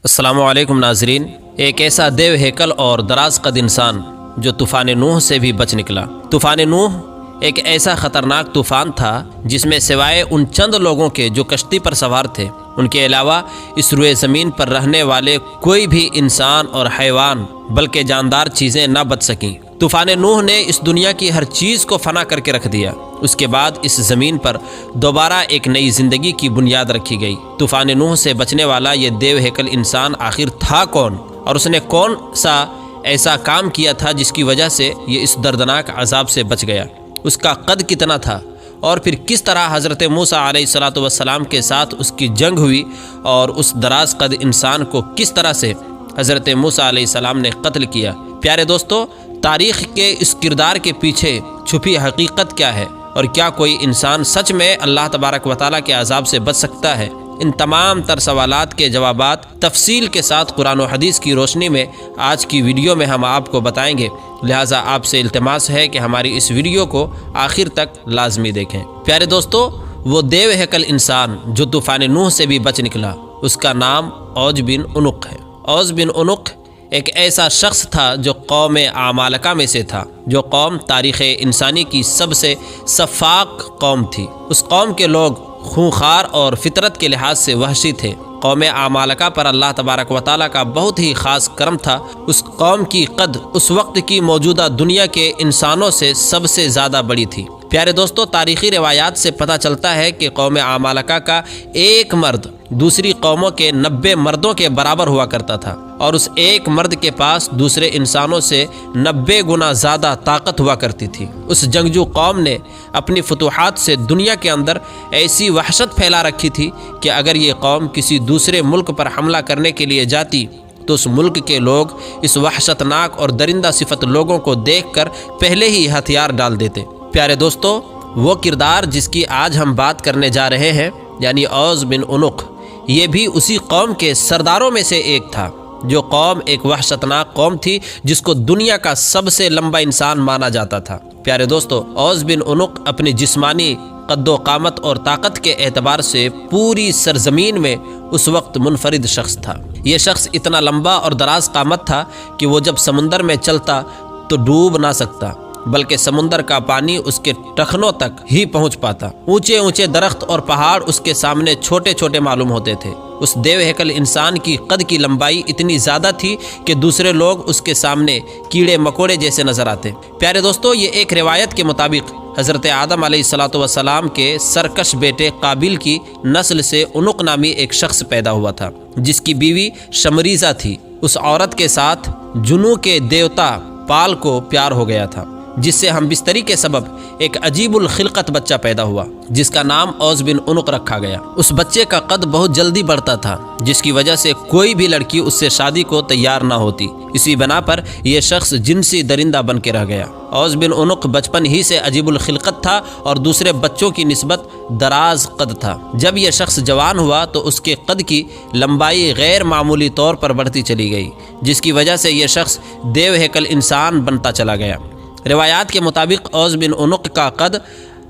السلام علیکم ناظرین۔ ایک ایسا دیو ہیکل اور دراز قد انسان جو طوفان نوح سے بھی بچ نکلا۔ طوفان نوح ایک ایسا خطرناک طوفان تھا جس میں سوائے ان چند لوگوں کے جو کشتی پر سوار تھے، ان کے علاوہ اس روئے زمین پر رہنے والے کوئی بھی انسان اور حیوان بلکہ جاندار چیزیں نہ بچ سکیں۔ طوفان نوح نے اس دنیا کی ہر چیز کو فنا کر کے رکھ دیا۔ اس کے بعد اس زمین پر دوبارہ ایک نئی زندگی کی بنیاد رکھی گئی۔ طوفان نوح سے بچنے والا یہ دیو ہیکل انسان آخر تھا کون، اور اس نے کون سا ایسا کام کیا تھا جس کی وجہ سے یہ اس دردناک عذاب سے بچ گیا؟ اس کا قد کتنا تھا، اور پھر کس طرح حضرت موسیٰ علیہ السلام کے ساتھ اس کی جنگ ہوئی، اور اس دراز قد انسان کو کس طرح سے حضرت موسیٰ علیہ السلام نے قتل کیا؟ پیارے دوستو، تاریخ کے اس کردار کے پیچھے چھپی حقیقت کیا ہے، اور کیا کوئی انسان سچ میں اللہ تبارک و تعالیٰ کے عذاب سے بچ سکتا ہے؟ ان تمام تر سوالات کے جوابات تفصیل کے ساتھ قرآن و حدیث کی روشنی میں آج کی ویڈیو میں ہم آپ کو بتائیں گے، لہٰذا آپ سے التماس ہے کہ ہماری اس ویڈیو کو آخر تک لازمی دیکھیں۔ پیارے دوستو، وہ دیو ہیکل انسان جو طوفان نوح سے بھی بچ نکلا، اس کا نام اوج بن عنق ہے۔ اوج بن عنق ایک ایسا شخص تھا جو قوم عمالقہ میں سے تھا، جو قوم تاریخ انسانی کی سب سے سفاک قوم تھی۔ اس قوم کے لوگ خونخوار اور فطرت کے لحاظ سے وحشی تھے۔ قوم عمالقہ پر اللہ تبارک و تعالیٰ کا بہت ہی خاص کرم تھا۔ اس قوم کی قد اس وقت کی موجودہ دنیا کے انسانوں سے سب سے زیادہ بڑی تھی۔ پیارے دوستو، تاریخی روایات سے پتہ چلتا ہے کہ قوم عمالقہ کا ایک مرد دوسری قوموں کے 90 مردوں کے برابر ہوا کرتا تھا، اور اس ایک مرد کے پاس دوسرے انسانوں سے 90 گنا زیادہ طاقت ہوا کرتی تھی۔ اس جنگجو قوم نے اپنی فتوحات سے دنیا کے اندر ایسی وحشت پھیلا رکھی تھی کہ اگر یہ قوم کسی دوسرے ملک پر حملہ کرنے کے لیے جاتی تو اس ملک کے لوگ اس وحشتناک اور درندہ صفت لوگوں کو دیکھ کر پہلے ہی ہتھیار ڈال دیتے۔ پیارے دوستو، وہ کردار جس کی آج ہم بات کرنے جا رہے ہیں، یعنی اوج بن عنق، یہ بھی اسی قوم کے سرداروں میں سے ایک تھا۔ جو قوم ایک وحشتناک قوم تھی جس کو دنیا کا سب سے لمبا انسان مانا جاتا تھا۔ پیارے دوستو، اوج بن عنق اپنی جسمانی قد و قامت اور طاقت کے اعتبار سے پوری سرزمین میں اس وقت منفرد شخص تھا۔ یہ شخص اتنا لمبا اور دراز قامت تھا کہ وہ جب سمندر میں چلتا تو ڈوب نہ سکتا، بلکہ سمندر کا پانی اس کے ٹخنوں تک ہی پہنچ پاتا۔ اونچے اونچے درخت اور پہاڑ اس کے سامنے چھوٹے چھوٹے معلوم ہوتے تھے۔ اس دیو ہیکل انسان کی قد کی لمبائی اتنی زیادہ تھی کہ دوسرے لوگ اس کے سامنے کیڑے مکوڑے جیسے نظر آتے۔ پیارے دوستو، یہ ایک روایت کے مطابق حضرت آدم علیہ السلام کے سرکش بیٹے قابیل کی نسل سے عنق نامی ایک شخص پیدا ہوا تھا، جس کی بیوی شمریزہ تھی۔ اس عورت کے ساتھ جنوں کے دیوتا پال کو پیار ہو گیا تھا، جس سے ہم بستری کے سبب ایک عجیب الخلقت بچہ پیدا ہوا جس کا نام اوج بن عنق رکھا گیا۔ اس بچے کا قد بہت جلدی بڑھتا تھا، جس کی وجہ سے کوئی بھی لڑکی اس سے شادی کو تیار نہ ہوتی۔ اسی بنا پر یہ شخص جنسی درندہ بن کے رہ گیا۔ اوج بن عنق بچپن ہی سے عجیب الخلقت تھا اور دوسرے بچوں کی نسبت دراز قد تھا۔ جب یہ شخص جوان ہوا تو اس کے قد کی لمبائی غیر معمولی طور پر بڑھتی چلی گئی، جس کی وجہ سے یہ شخص دیو ہیکل انسان بنتا چلا گیا۔ روایات کے مطابق اوج بن عنق کا قد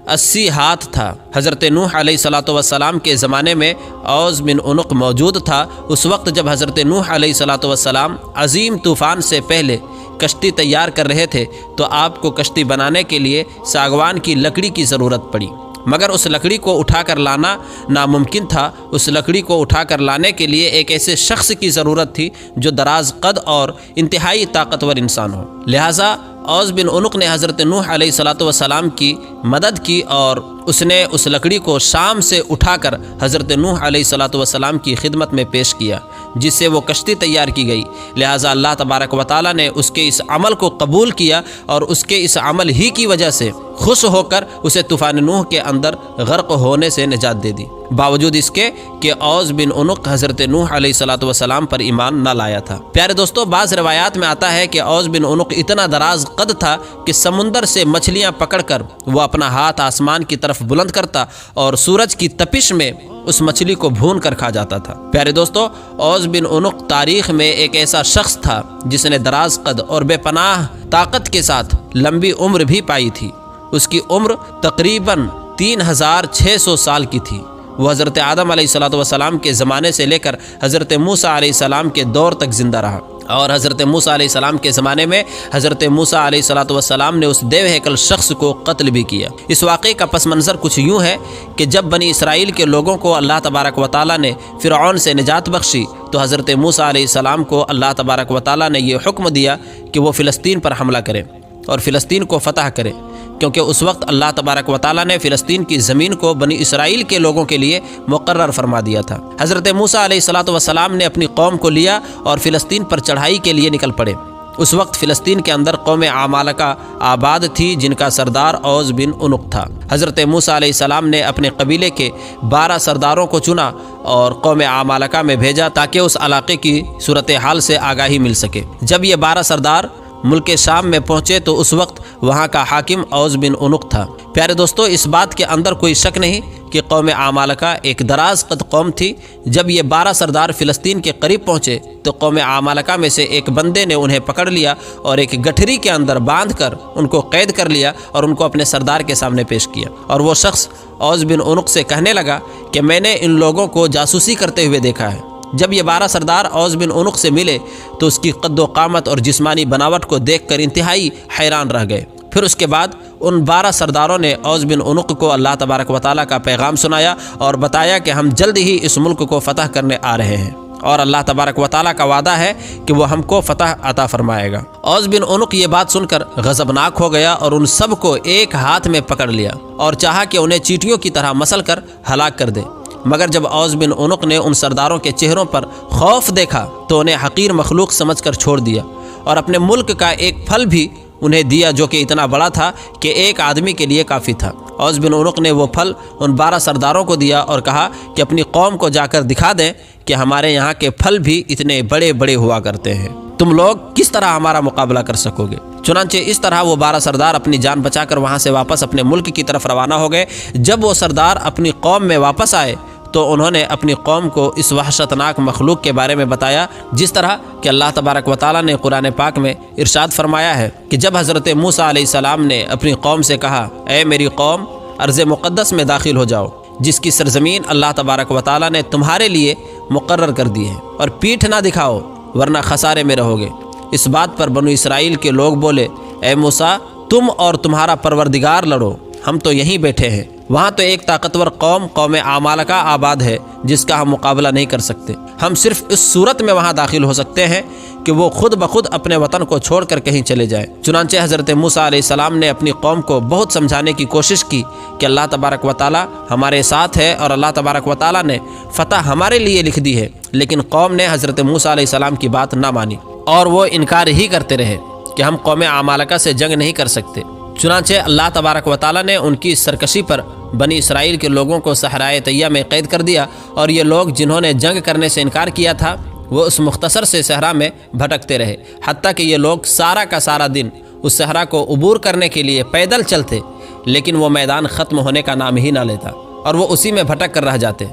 80 ہاتھ تھا۔ حضرت نوح علیہ السلام کے زمانے میں اوج بن عنق موجود تھا۔ اس وقت جب حضرت نوح علیہ السلام عظیم طوفان سے پہلے کشتی تیار کر رہے تھے تو آپ کو کشتی بنانے کے لیے ساگوان کی لکڑی کی ضرورت پڑی، مگر اس لکڑی کو اٹھا کر لانا ناممکن تھا۔ اس لکڑی کو اٹھا کر لانے کے لیے ایک ایسے شخص کی ضرورت تھی جو دراز قد اور انتہائی طاقتور انسان ہو۔ لہٰذا اوج بن عنق نے حضرت نوح علیہ السلام کی مدد کی اور اس نے اس لکڑی کو شام سے اٹھا کر حضرت نوح علیہ السلام کی خدمت میں پیش کیا، جس سے وہ کشتی تیار کی گئی۔ لہٰذا اللہ تبارک و تعالیٰ نے اس کے اس عمل کو قبول کیا اور اس کے اس عمل ہی کی وجہ سے خوش ہو کر اسے طوفان نوح کے اندر غرق ہونے سے نجات دے دی، باوجود اس کے کہ اوج بن عنق حضرت نوح علیہ السلام پر ایمان نہ لایا تھا۔ پیارے دوستو، بعض روایات میں آتا ہے کہ اوج بن عنق اتنا دراز قد تھا کہ سمندر سے مچھلیاں پکڑ کر وہ اپنا ہاتھ آسمان کی طرف بلند کرتا اور سورج کی تپش میں اس مچھلی کو بھون کر کھا جاتا تھا۔ پیارے دوستو، اوج بن عنق تاریخ میں ایک ایسا شخص تھا جس نے دراز قد اور بے پناہ طاقت کے ساتھ لمبی عمر بھی پائی تھی۔ اس کی عمر تقریباً 3600 سال کی تھی۔ وہ حضرت آدم علیہ السلام کے زمانے سے لے کر حضرت موسیٰ علیہ السلام کے دور تک زندہ رہا، اور حضرت موسیٰ علیہ السلام کے زمانے میں حضرت موسیٰ علیہ السلام نے اس دیو ہیکل شخص کو قتل بھی کیا۔ اس واقعے کا پس منظر کچھ یوں ہے کہ جب بنی اسرائیل کے لوگوں کو اللہ تبارک و تعالیٰ نے فرعون سے نجات بخشی تو حضرت موسیٰ علیہ السلام کو اللہ تبارک و تعالیٰ نے یہ حکم دیا کہ وہ فلسطین پر حملہ کریں اور فلسطین کو فتح کریں، کیونکہ اس وقت اللہ تبارک و تعالیٰ نے فلسطین کی زمین کو بنی اسرائیل کے لوگوں کے لیے مقرر فرما دیا تھا۔ حضرت موسیٰ علیہ السلام نے اپنی قوم کو لیا اور فلسطین پر چڑھائی کے لیے نکل پڑے۔ اس وقت فلسطین کے اندر قوم عمالقہ آباد تھی، جن کا سردار اوز بن عنق تھا۔ حضرت موسیٰ علیہ السلام نے اپنے قبیلے کے 12 سرداروں کو چنا اور قوم عمالقہ میں بھیجا تاکہ اس علاقے کی صورتحال سے آگاہی مل سکے۔ جب یہ 12 سردار ملک شام میں پہنچے تو اس وقت وہاں کا حاکم اوز بن عنق تھا۔ پیارے دوستو، اس بات کے اندر کوئی شک نہیں کہ قوم عمالقہ ایک دراز قد قوم تھی۔ جب یہ 12 سردار فلسطین کے قریب پہنچے تو قوم عمالقہ میں سے ایک بندے نے انہیں پکڑ لیا اور ایک گٹھری کے اندر باندھ کر ان کو قید کر لیا اور ان کو اپنے سردار کے سامنے پیش کیا، اور وہ شخص اوز بن عنق سے کہنے لگا کہ میں نے ان لوگوں کو جاسوسی کرتے ہوئے دیکھا ہے۔ جب یہ 12 سردار اوز بن عنق سے ملے تو اس کی قد و قامت اور جسمانی بناوٹ کو دیکھ کر انتہائی حیران رہ گئے۔ پھر اس کے بعد ان 12 سرداروں نے اوز بن عنق کو اللہ تبارک و تعالیٰ کا پیغام سنایا اور بتایا کہ ہم جلد ہی اس ملک کو فتح کرنے آ رہے ہیں، اور اللہ تبارک و تعالیٰ کا وعدہ ہے کہ وہ ہم کو فتح عطا فرمائے گا۔ اوز بن عنق یہ بات سن کر غضبناک ہو گیا اور ان سب کو ایک ہاتھ میں پکڑ لیا اور چاہا کہ انہیں چیٹیوں کی طرح مسل کر ہلاک کر دے، مگر جب اوز بن عنق نے ان سرداروں کے چہروں پر خوف دیکھا تو انہیں حقیر مخلوق سمجھ کر چھوڑ دیا، اور اپنے ملک کا ایک پھل بھی انہیں دیا جو کہ اتنا بڑا تھا کہ ایک آدمی کے لیے کافی تھا۔ اوز بن عنق نے وہ پھل ان 12 سرداروں کو دیا اور کہا کہ اپنی قوم کو جا کر دکھا دیں کہ ہمارے یہاں کے پھل بھی اتنے بڑے بڑے ہوا کرتے ہیں، تم لوگ کس طرح ہمارا مقابلہ کر سکو گے۔ چنانچہ اس طرح وہ 12 سردار اپنی جان بچا کر وہاں سے واپس اپنے ملک کی طرف روانہ ہو گئے۔ جب وہ سردار اپنی قوم میں واپس آئے تو انہوں نے اپنی قوم کو اس وحشتناک مخلوق کے بارے میں بتایا، جس طرح کہ اللہ تبارک و تعالیٰ نے قرآن پاک میں ارشاد فرمایا ہے کہ جب حضرت موسیٰ علیہ السلام نے اپنی قوم سے کہا، اے میری قوم، ارض مقدس میں داخل ہو جاؤ، جس کی سرزمین اللہ تبارک و تعالیٰ نے تمہارے لیے مقرر کر دی ہے، اور پیٹھ نہ دکھاؤ ورنہ خسارے میں رہو گے۔ اس بات پر بنو اسرائیل کے لوگ بولے، اے موسیٰ، تم اور تمہارا پروردگار لڑو، ہم تو یہیں بیٹھے ہیں۔ وہاں تو ایک طاقتور قوم عمالقہ آباد ہے جس کا ہم مقابلہ نہیں کر سکتے۔ ہم صرف اس صورت میں وہاں داخل ہو سکتے ہیں کہ وہ خود بخود اپنے وطن کو چھوڑ کر کہیں چلے جائیں۔ چنانچہ حضرت موسیٰ علیہ السلام نے اپنی قوم کو بہت سمجھانے کی کوشش کی کہ اللہ تبارک و تعالیٰ ہمارے ساتھ ہے اور اللہ تبارک و تعالیٰ نے فتح ہمارے لیے لکھ دی ہے، لیکن قوم نے حضرت موسیٰ علیہ السلام کی بات نہ مانی اور وہ انکار ہی کرتے رہے کہ ہم قوم عمالقہ سے جنگ نہیں کر سکتے۔ چنانچہ اللہ تبارک و تعالیٰ نے ان کی سرکشی پر بنی اسرائیل کے لوگوں کو صحرائے طیہ میں قید کر دیا، اور یہ لوگ جنہوں نے جنگ کرنے سے انکار کیا تھا وہ اس مختصر سے صحرا میں بھٹکتے رہے، حتیٰ کہ یہ لوگ سارا کا سارا دن اس صحرا کو عبور کرنے کے لیے پیدل چلتے، لیکن وہ میدان ختم ہونے کا نام ہی نہ لیتا اور وہ اسی میں بھٹک کر رہ جاتے۔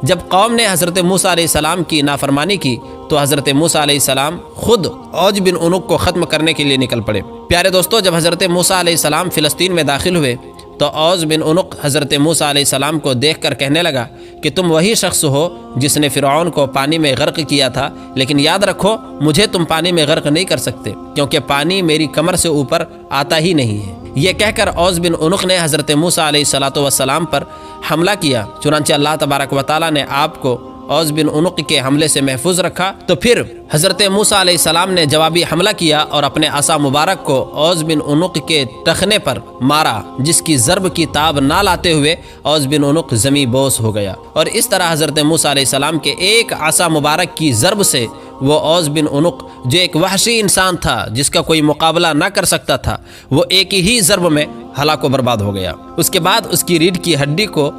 جب قوم نے حضرت موسیٰ علیہ السلام کی نافرمانی کی تو حضرت موسیٰ علیہ السلام خود اوز بن عنق کو ختم کرنے کے لیے نکل پڑے۔ پیارے دوستو، جب حضرت موسیٰ علیہ السلام فلسطین میں داخل ہوئے تو اوز بن عنق حضرت موسیٰ علیہ السلام کو دیکھ کر کہنے لگا کہ تم وہی شخص ہو جس نے فرعون کو پانی میں غرق کیا تھا، لیکن یاد رکھو مجھے تم پانی میں غرق نہیں کر سکتے، کیونکہ پانی میری کمر سے اوپر آتا ہی نہیں ہے۔ یہ کہہ کر اوز بن عنق نے حضرت موسیٰ علیہ السلام پر حملہ کیا۔ چنانچہ اللہ تبارک و تعالیٰ نے آپ کو اوز بن عنق کے حملے سے محفوظ رکھا۔ تو پھر حضرت موسیٰ علیہ السلام نے جوابی حملہ کیا اور اپنے عصا مبارک کو اوز بن عنق کے ٹخنے پر مارا، جس کی ضرب کی تاب نہ لاتے ہوئے اوز بن عنق زمیں بوس ہو گیا، اور اس طرح حضرت موسیٰ علیہ السلام کے ایک عصا مبارک کی ضرب سے وہ اوز بن عنق جو ایک وحشی انسان تھا جس کا کوئی مقابلہ نہ کر سکتا تھا، وہ ایک ہی ضرب میں ہلاک و برباد ہو گیا۔ اس کے بعد اس کی ریڑھ کی ہڈی کو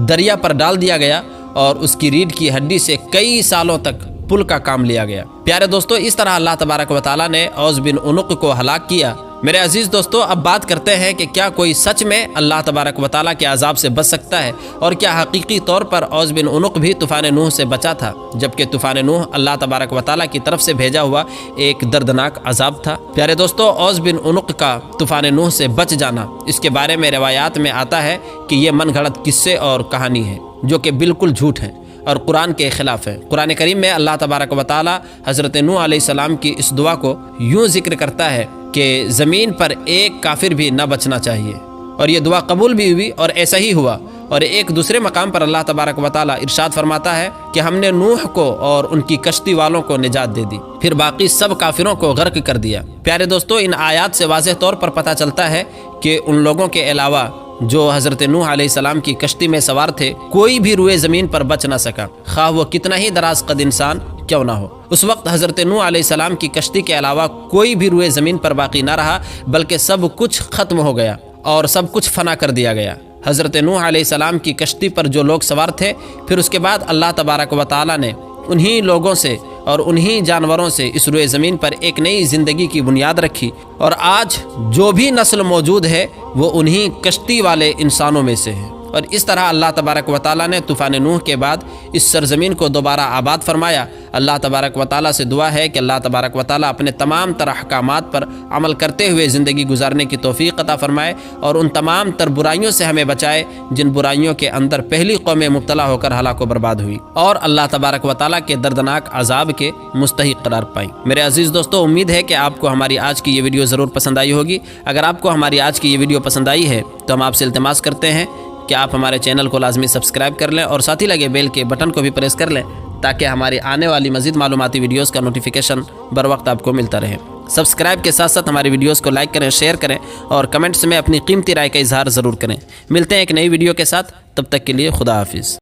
دریا پر ڈال دیا گیا اور اس کی ریڑھ کی ہڈی سے کئی سالوں تک پل کا کام لیا گیا۔ پیارے دوستو، اس طرح اللہ تبارک و تعالیٰ نے اوز بن عنق کو ہلاک کیا۔ میرے عزیز دوستو، اب بات کرتے ہیں کہ کیا کوئی سچ میں اللہ تبارک و تعالیٰ کے عذاب سے بچ سکتا ہے، اور کیا حقیقی طور پر اوز بن عنق بھی طوفان نوح سے بچا تھا، جبکہ طوفان نوح اللہ تبارک و تعالیٰ کی طرف سے بھیجا ہوا ایک دردناک عذاب تھا۔ پیارے دوستو، اوز بن عنق کا طوفان نوح سے بچ جانا، اس کے بارے میں روایات میں آتا ہے کہ یہ من گھڑت قصے اور کہانی ہے۔ جو کہ بالکل جھوٹ ہیں اور قرآن کے خلاف ہیں۔ قرآن کریم میں اللہ تبارک و تعالی حضرت نوح علیہ السلام کی اس دعا کو یوں ذکر کرتا ہے کہ زمین پر ایک کافر بھی نہ بچنا چاہیے، اور یہ دعا قبول بھی ہوئی اور ایسا ہی ہوا۔ اور ایک دوسرے مقام پر اللہ تبارک و تعالی ارشاد فرماتا ہے کہ ہم نے نوح کو اور ان کی کشتی والوں کو نجات دے دی، پھر باقی سب کافروں کو غرق کر دیا۔ پیارے دوستو، ان آیات سے واضح طور پر پتہ چلتا ہے کہ ان لوگوں کے علاوہ جو حضرت نوح علیہ السلام کی کشتی میں سوار تھے، کوئی بھی روئے زمین پر بچ نہ سکا، خواہ وہ کتنا ہی دراز قد انسان کیوں نہ ہو۔ اس وقت حضرت نوح علیہ السلام کی کشتی کے علاوہ کوئی بھی روئے زمین پر باقی نہ رہا، بلکہ سب کچھ ختم ہو گیا اور سب کچھ فنا کر دیا گیا۔ حضرت نوح علیہ السلام کی کشتی پر جو لوگ سوار تھے، پھر اس کے بعد اللہ تبارک و تعالی نے انہی لوگوں سے اور انہی جانوروں سے اس روئے زمین پر ایک نئی زندگی کی بنیاد رکھی، اور آج جو بھی نسل موجود ہے وہ انہی کشتی والے انسانوں میں سے ہے۔ اور اس طرح اللہ تبارک و تعالیٰ نے طوفان نوح کے بعد اس سرزمین کو دوبارہ آباد فرمایا۔ اللہ تبارک و تعالیٰ سے دعا ہے کہ اللہ تبارک و تعالیٰ اپنے تمام تر احکامات پر عمل کرتے ہوئے زندگی گزارنے کی توفیق عطا فرمائے، اور ان تمام تر برائیوں سے ہمیں بچائے جن برائیوں کے اندر پہلی قومیں مبتلا ہو کر ہلاک و برباد ہوئی اور اللہ تبارک و تعالیٰ کے دردناک عذاب کے مستحق قرار پائیں۔ میرے عزیز دوستو، امید ہے کہ آپ کو ہماری آج کی یہ ویڈیو ضرور پسند آئی ہوگی۔ اگر آپ کو ہماری آج کی یہ ویڈیو پسند آئی ہے تو ہم آپ سے التماس کرتے ہیں کہ آپ ہمارے چینل کو لازمی سبسکرائب کر لیں اور ساتھ ہی لگے بیل کے بٹن کو بھی پریس کر لیں تاکہ ہماری آنے والی مزید معلوماتی ویڈیوز کا نوٹیفیکیشن بر وقت آپ کو ملتا رہے۔ سبسکرائب کے ساتھ ساتھ ہماری ویڈیوز کو لائک کریں، شیئر کریں اور کمنٹس میں اپنی قیمتی رائے کا اظہار ضرور کریں۔ ملتے ہیں ایک نئی ویڈیو کے ساتھ، تب تک کے لیے خدا حافظ۔